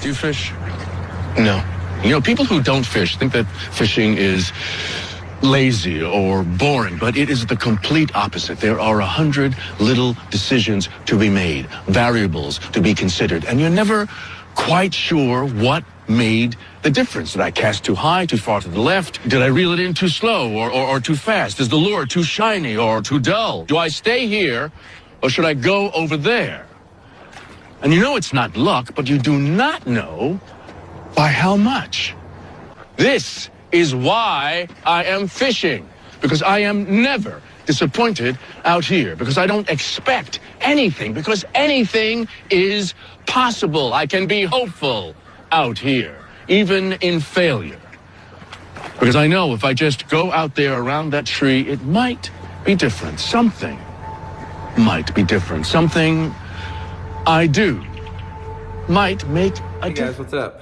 Do you fish? No. You know, people who don't fish think that fishing is lazy or boring, but it is the complete opposite. There are 100 little decisions to be made, variables to be considered, and you're never quite sure what made the difference. Did I cast too high, too far to the left? Did I reel it in too slow or too fast? Is the lure too shiny or too dull? Do I stay here or should I go over there? And you know it's not luck, but you do not know by how much. This is why I am fishing, because I am never disappointed out here, because I don't expect anything, because anything is possible. I can be hopeful out here, even in failure. Because I know if I just go out there around that tree, it might be different. Something might be different. Something I do might make a difference. Hey guys, what's up?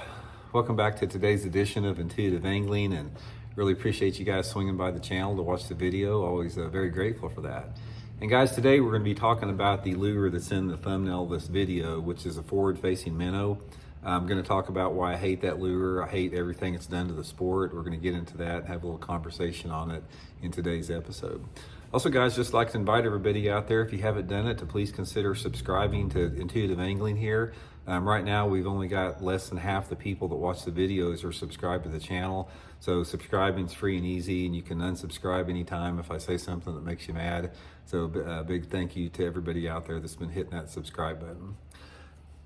Welcome back to today's edition of Intuitive Angling, and really appreciate you guys swinging by the channel to watch the video. Always very grateful for that. And guys, today we're going to be talking about the lure that's in the thumbnail of this video, which is a forward-facing minnow. I'm going to talk about why I hate that lure. I hate everything it's done to the sport. We're going to get into that and have a little conversation on it in today's episode. Also, guys, just like to invite everybody out there, if you haven't done it, to please consider subscribing to Intuitive Angling here. Right now, we've only got less than half the people that watch the videos are subscribed to the channel. So subscribing is free and easy, and you can unsubscribe anytime if I say something that makes you mad. So a big thank you to everybody out there that's been hitting that subscribe button.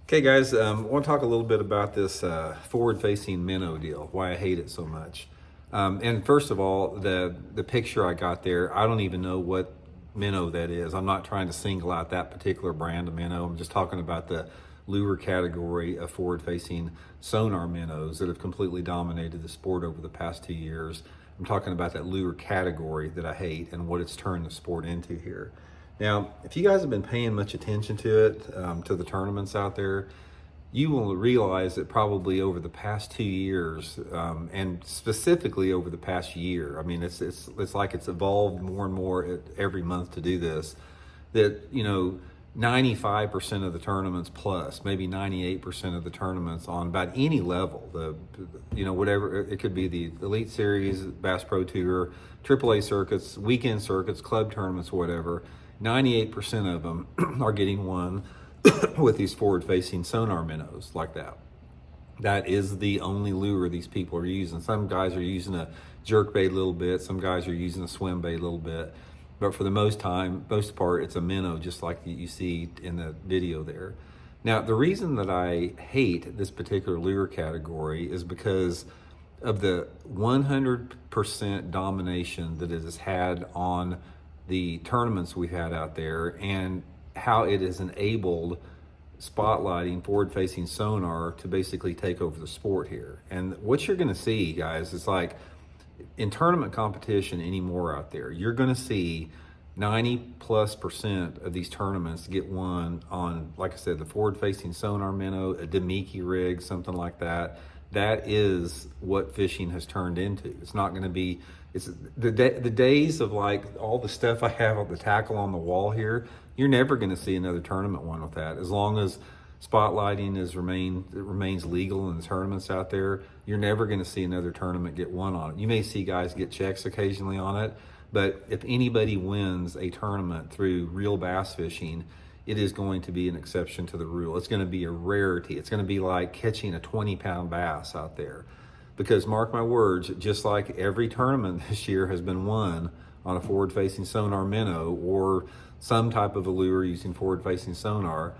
Okay, guys, I want to talk a little bit about this forward-facing minnow deal, why I hate it so much. And first of all, the picture I got there, I don't even know what minnow that is. I'm not trying to single out that particular brand of minnow. I'm just talking about the lure category of forward-facing sonar minnows that have completely dominated the sport over the past 2 years. I'm talking about that lure category that I hate and what it's turned the sport into here. Now, if you guys have been paying much attention to it, to the tournaments out there, you will realize that probably over the past 2 years, and specifically over the past year, I mean, it's like it's evolved more and more every month to do this, that, you know, 95% of the tournaments plus, maybe 98% of the tournaments on about any level, whatever, it could be the Elite Series, Bass Pro Tour, AAA circuits, weekend circuits, club tournaments, whatever, 98% of them are getting won with these forward-facing sonar minnows like that. That is the only lure these people are using. Some guys are using a jerk bait a little bit, some guys are using a swim bait a little bit. But for the most part, it's a minnow, just like you see in the video there. Now, the reason that I hate this particular lure category is because of the 100% domination that it has had on the tournaments we've had out there and how it has enabled spotlighting forward-facing sonar to basically take over the sport here. And what you're going to see, guys, is like, in tournament competition anymore out there, you're going to see 90+% of these tournaments get won on, like I said, the forward-facing sonar minnow, a Demiki rig, something like that. That is what fishing has turned into. It's not going to be, it's the days of like all the stuff I have on the tackle on the wall here, you're never going to see another tournament one with that. As long as spotlighting remains legal in the tournaments out there, you're never going to see another tournament get won on it. You may see guys get checks occasionally on it, but if anybody wins a tournament through real bass fishing, it is going to be an exception to the rule. It's going to be a rarity. It's going to be like catching a 20-pound bass out there. Because mark my words, just like every tournament this year has been won on a forward-facing sonar minnow or some type of a lure using forward-facing sonar,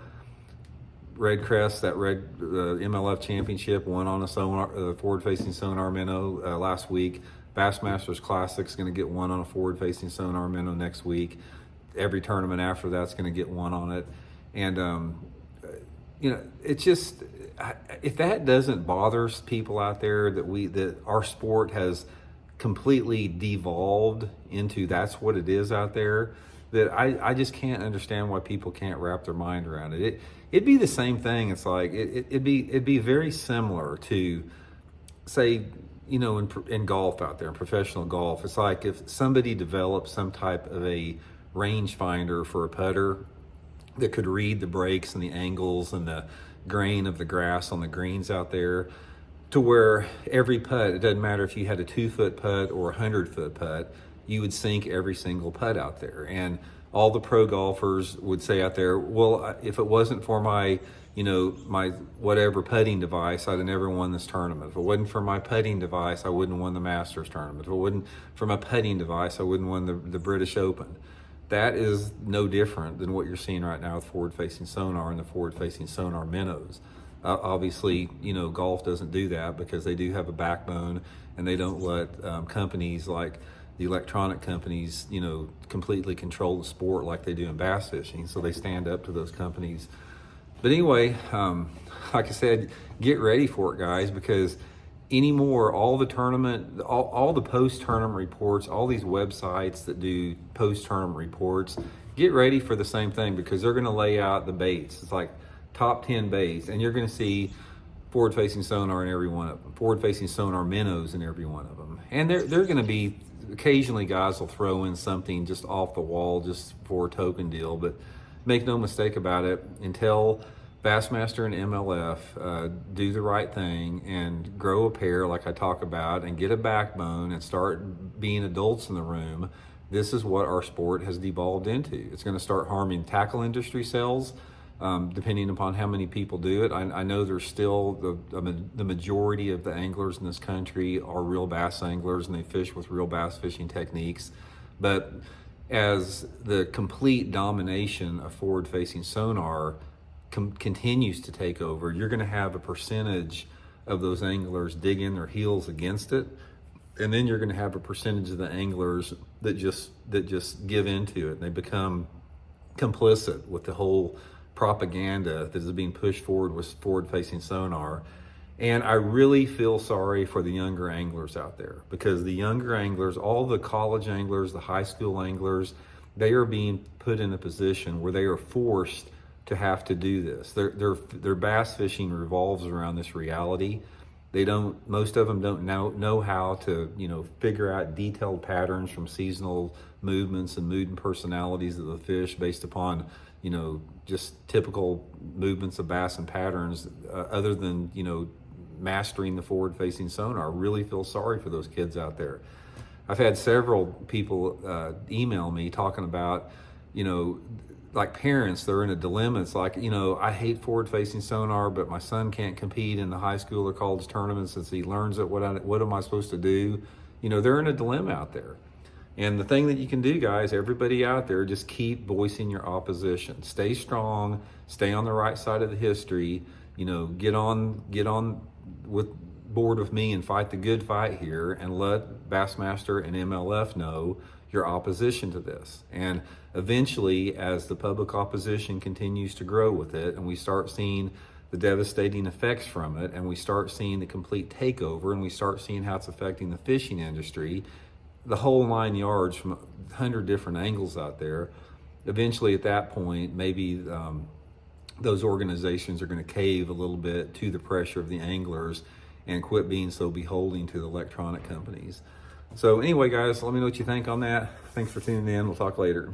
Red Crest, that MLF championship, won on a forward-facing sonar minnow last week. Bassmasters Classic is going to get one on a forward-facing sonar minnow next week. Every tournament after that's going to get one on it. And, it's just, if that doesn't bother people out there, that our sport has completely devolved into that's what it is out there, that I just can't understand why people can't wrap their mind around it. It'd be the same thing. It's like, it'd be very similar to, say, in golf out there, in professional golf. It's like if somebody developed some type of a range finder for a putter that could read the breaks and the angles and the grain of the grass on the greens out there, to where every putt, it doesn't matter if you had a 2-foot putt or a 100-foot putt, you would sink every single putt out there. And all the pro golfers would say out there, well, if it wasn't for my, my whatever putting device, I'd have never won this tournament. If it wasn't for my putting device, I wouldn't have won the Masters tournament. If it wasn't for my putting device, I wouldn't have won the British Open. That is no different than what you're seeing right now with forward-facing sonar and the forward-facing sonar minnows. Obviously, golf doesn't do that because they do have a backbone, and they don't let companies like the electronic companies, completely control the sport like they do in bass fishing. So they stand up to those companies. But anyway, like I said, get ready for it, guys, because anymore, all the tournament, all the post-tournament reports, all these websites that do post-tournament reports, get ready for the same thing, because they're going to lay out the baits. It's like top 10 baits, and you're going to see forward-facing sonar in every one of them, forward-facing sonar minnows in every one of them. And they're going to be, occasionally guys will throw in something just off the wall just for a token deal, but make no mistake about it, until Bassmaster and MLF do the right thing and grow a pair like I talk about, and get a backbone and start being adults in the room, this is what our sport has devolved into. It's going to start harming tackle industry sales, depending upon how many people do it. I know there's still the majority of the anglers in this country are real bass anglers, and they fish with real bass fishing techniques. But as the complete domination of forward-facing sonar continues to take over, you're going to have a percentage of those anglers dig in their heels against it, and then you're going to have a percentage of the anglers that just give into it, and they become complicit with the whole propaganda that is being pushed forward with forward-facing sonar. And I really feel sorry for the younger anglers out there, because the younger anglers, all the college anglers, the high school anglers, they are being put in a position where they are forced to have to do this. Their bass fishing revolves around this reality. Most of them don't know how to, figure out detailed patterns from seasonal movements and mood and personalities of the fish based upon, just typical movements of bass and patterns, other than, mastering the forward-facing sonar. I really feel sorry for those kids out there. I've had several people email me talking about, like parents, they're in a dilemma. It's like, I hate forward-facing sonar, but my son can't compete in the high school or college tournaments since he learns it. What am I supposed to do? They're in a dilemma out there. And the thing that you can do, guys, everybody out there, just keep voicing your opposition. Stay strong. Stay on the right side of the history. Get on board with me and fight the good fight here, and let Bassmaster and MLF know your opposition to this. And eventually, as the public opposition continues to grow with it, and we start seeing the devastating effects from it, and we start seeing the complete takeover, and we start seeing how it's affecting the fishing industry, the whole 9 yards from 100 different angles out there, eventually at that point, maybe those organizations are going to cave a little bit to the pressure of the anglers and quit being so beholden to the electronic companies. So anyway, guys, let me know what you think on that. Thanks for tuning in. We'll talk later.